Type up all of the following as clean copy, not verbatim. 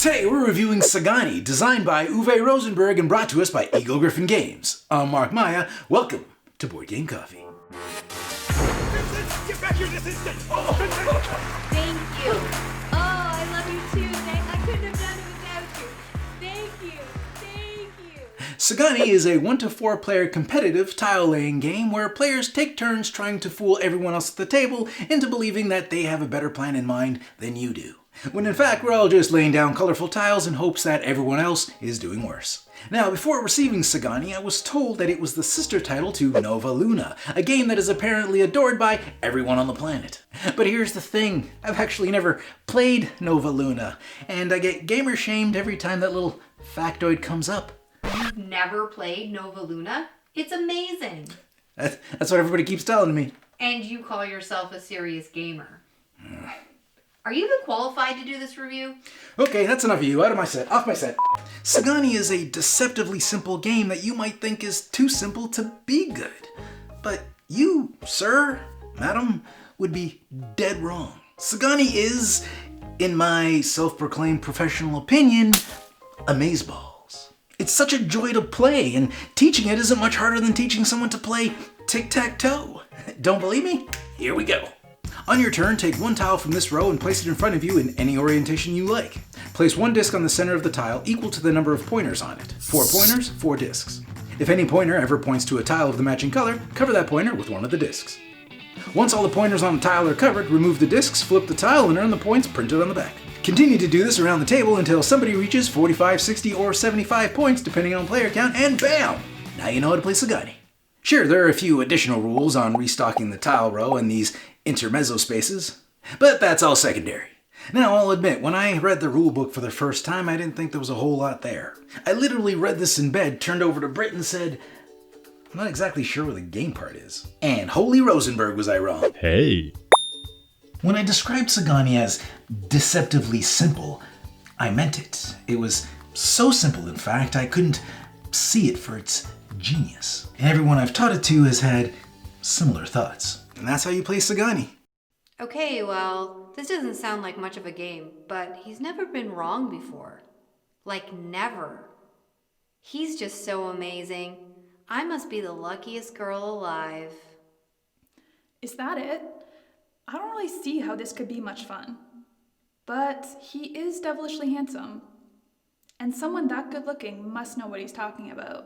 Today we're reviewing Sagani, designed by Uwe Rosenberg and brought to us by Eagle-Gryphon Games. I'm Mark Maya. Welcome to Board Game Coffee. Vincent, get back here this instant! Thank you. Oh, I love you too. I couldn't have done it without you. Thank you. Thank you. Sagani is a 1 to 4 player competitive tile-laying game where players take turns trying to fool everyone else at the table into believing that they have a better plan in mind than you do, when in fact we're all just laying down colorful tiles in hopes that everyone else is doing worse. Now, before receiving Sagani, I was told that it was the sister title to Nova Luna, a game that is apparently adored by everyone on the planet. But here's the thing, I've actually never played Nova Luna, and I get gamer shamed every time that little factoid comes up. You've never played Nova Luna? It's amazing. That's what everybody keeps telling me. And you call yourself a serious gamer. Are you even qualified to do this review? Okay, that's enough of you. Out of my set. Off my set. Sagani is a deceptively simple game that you might think is too simple to be good. But you, sir, madam, would be dead wrong. Sagani is, in my self-proclaimed professional opinion, amazeballs. It's such a joy to play, and teaching it isn't much harder than teaching someone to play tic-tac-toe. Don't believe me? Here we go. On your turn, take one tile from this row and place it in front of you in any orientation you like. Place one disc on the center of the tile equal to the number of pointers on it. 4 pointers, 4 discs. If any pointer ever points to a tile of the matching color, cover that pointer with one of the discs. Once all the pointers on the tile are covered, remove the discs, flip the tile, and earn the points printed on the back. Continue to do this around the table until somebody reaches 45, 60, or 75 points depending on player count, and bam! Now you know how to play Sagani. Sure, there are a few additional rules on restocking the tile row and these intermezzo spaces, but that's all secondary. Now, I'll admit, when I read the rulebook for the first time, I didn't think there was a whole lot there. I literally read this in bed, turned over to Britt and said, I'm not exactly sure where the game part is. And holy Rosenberg, was I wrong. Hey. When I described Sagani as deceptively simple, I meant it. It was so simple, in fact, I couldn't see it for its genius. And everyone I've taught it to has had similar thoughts. And that's how you play Sagani. Okay, well, this doesn't sound like much of a game, but he's never been wrong before. Like, never. He's just so amazing. I must be the luckiest girl alive. Is that it? I don't really see how this could be much fun. But he is devilishly handsome. And someone that good looking must know what he's talking about.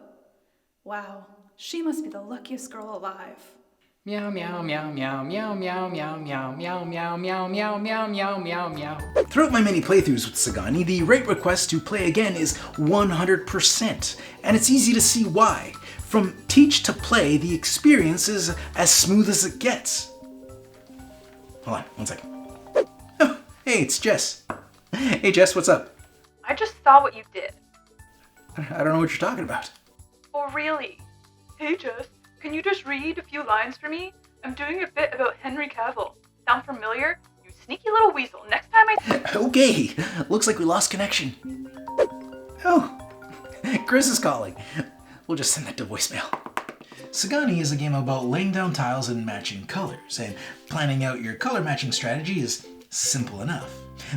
Wow, she must be the luckiest girl alive. Meow meow meow meow meow meow meow meow meow meow meow meow meow meow meow meow. Throughout my many playthroughs with Sagani, the rate request to play again is 100%, and it's easy to see why. From teach to play, the experience is as smooth as it gets. Hold on, one second. Oh, hey, it's Jess. Hey Jess, what's up? I just saw what you did. I don't know what you're talking about. Oh, really? Hey, Jess, can you just read a few lines for me? I'm doing a bit about Henry Cavill. Sound familiar? You sneaky little weasel. Next time Okay, looks like we lost connection. Oh, Chris is calling. We'll just send that to voicemail. Sagani is a game about laying down tiles and matching colors, and planning out your color matching strategy is simple enough.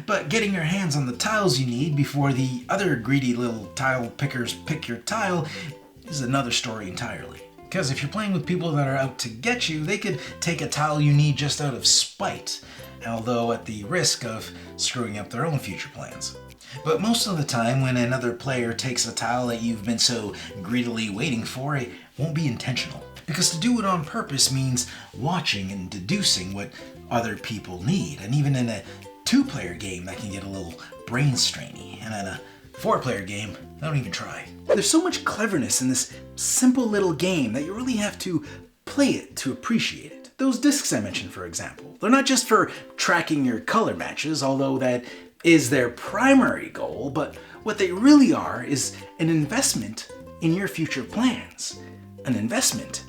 But getting your hands on the tiles you need before the other greedy little tile pickers pick your tile is another story entirely. Because if you're playing with people that are out to get you, they could take a tile you need just out of spite, although at the risk of screwing up their own future plans. But most of the time, when another player takes a tile that you've been so greedily waiting for, it won't be intentional. Because to do it on purpose means watching and deducing what other people need, and even in a 2-player game that can get a little brain strainy, and in a 4-player game, don't even try. There's so much cleverness in this simple little game that you really have to play it to appreciate it. Those discs I mentioned, for example, they're not just for tracking your color matches, although that is their primary goal, but what they really are is an investment in your future plans, an investment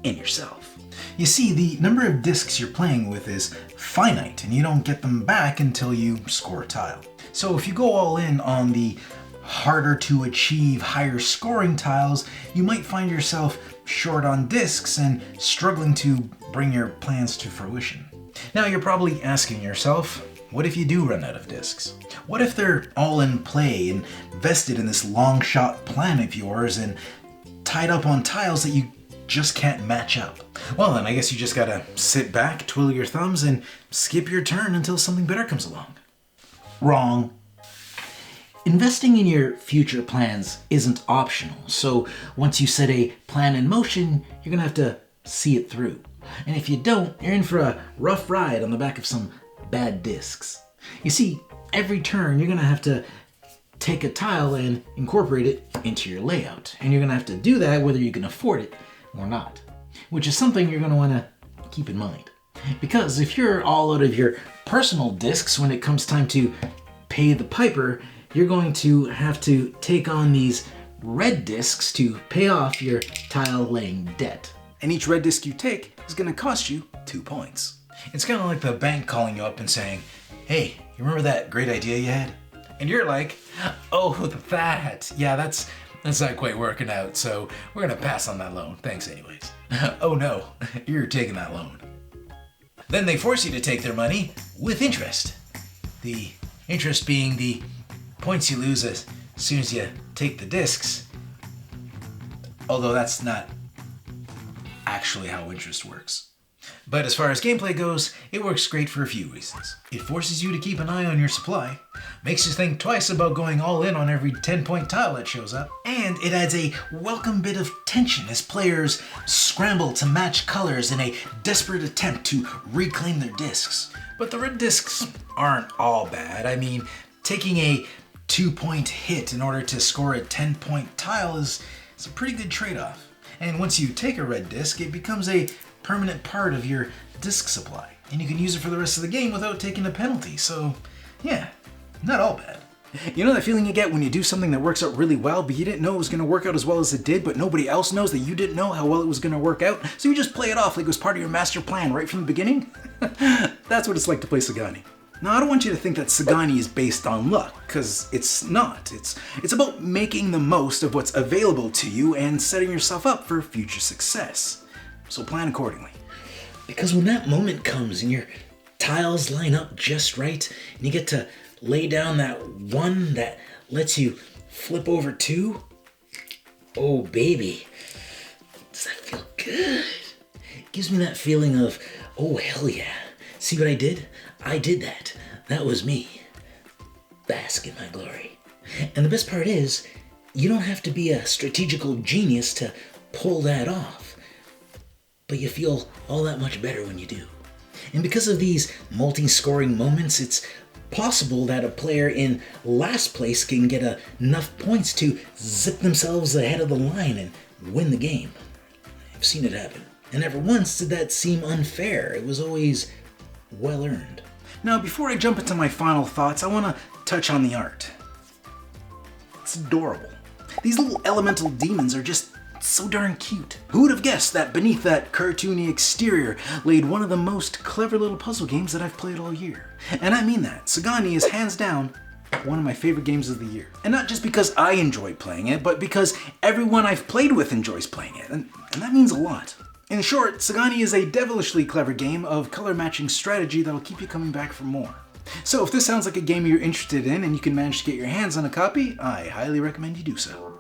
in yourself. You see, the number of discs you're playing with is finite, and you don't get them back until you score a tile. So if you go all in on the harder to achieve, higher scoring tiles, you might find yourself short on discs and struggling to bring your plans to fruition. Now you're probably asking yourself, what if you do run out of discs? What if they're all in play and vested in this long shot plan of yours and tied up on tiles that you just can't match up? Well, then I guess you just gotta sit back, twiddle your thumbs, and skip your turn until something better comes along. Wrong. Investing in your future plans isn't optional, so once you set a plan in motion, you're gonna have to see it through. And if you don't, you're in for a rough ride on the back of some bad discs. You see, every turn you're gonna have to take a tile and incorporate it into your layout. And you're gonna have to do that whether you can afford it or not, which is something you're gonna wanna keep in mind. Because if you're all out of your personal discs when it comes time to pay the piper, you're going to have to take on these red discs to pay off your tile laying debt. And each red disc you take is going to cost you 2 points. It's kind of like the bank calling you up and saying, hey, you remember that great idea you had? And you're like, oh, that. Yeah, that's not quite working out, so we're going to pass on that loan. Thanks anyways. Oh no, you're taking that loan. Then they force you to take their money with interest. The interest being the points you lose as soon as you take the discs. Although that's not actually how interest works. But as far as gameplay goes, it works great for a few reasons. It forces you to keep an eye on your supply, makes you think twice about going all in on every 10-point tile that shows up, and it adds a welcome bit of tension as players scramble to match colors in a desperate attempt to reclaim their discs. But the red discs aren't all bad. I mean, taking a 2-point hit in order to score a 10-point tile is a pretty good trade-off. And once you take a red disc, it becomes a permanent part of your disc supply, and you can use it for the rest of the game without taking a penalty. So yeah, not all bad. You know that feeling you get when you do something that works out really well, but you didn't know it was going to work out as well as it did, but nobody else knows that you didn't know how well it was going to work out, so you just play it off like it was part of your master plan right from the beginning? That's what it's like to play Sagani. Now, I don't want you to think that Sagani is based on luck, because it's not. It's about making the most of what's available to you and setting yourself up for future success. So plan accordingly. Because when that moment comes and your tiles line up just right, and you get to lay down that one that lets you flip over two, oh baby, does that feel good? It gives me that feeling of, oh hell yeah, see what I did? I did that. That was me. Bask in my glory. And the best part is, you don't have to be a strategical genius to pull that off. But you feel all that much better when you do. And because of these multi-scoring moments, it's possible that a player in last place can get enough points to zip themselves ahead of the line and win the game. I've seen it happen. And never once did that seem unfair. It was always well earned. Now, before I jump into my final thoughts, I want to touch on the art. It's adorable. These little elemental demons are just so darn cute. Who would have guessed that beneath that cartoony exterior laid one of the most clever little puzzle games that I've played all year? And I mean that. Sagani is hands down one of my favorite games of the year. And not just because I enjoy playing it, but because everyone I've played with enjoys playing it. And that means a lot. In short, Sagani is a devilishly clever game of color matching strategy that'll keep you coming back for more. So if this sounds like a game you're interested in and you can manage to get your hands on a copy, I highly recommend you do so.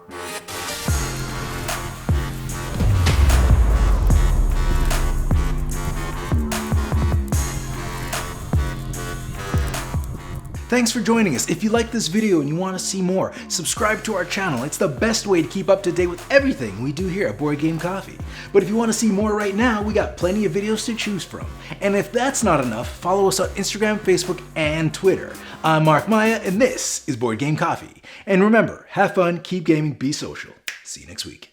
Thanks for joining us. If you like this video and you want to see more, subscribe to our channel. It's the best way to keep up to date with everything we do here at Board Game Coffee. But if you want to see more right now, we got plenty of videos to choose from. And if that's not enough, follow us on Instagram, Facebook, and Twitter. I'm Mark Maya, and this is Board Game Coffee. And remember, have fun, keep gaming, be social. See you next week.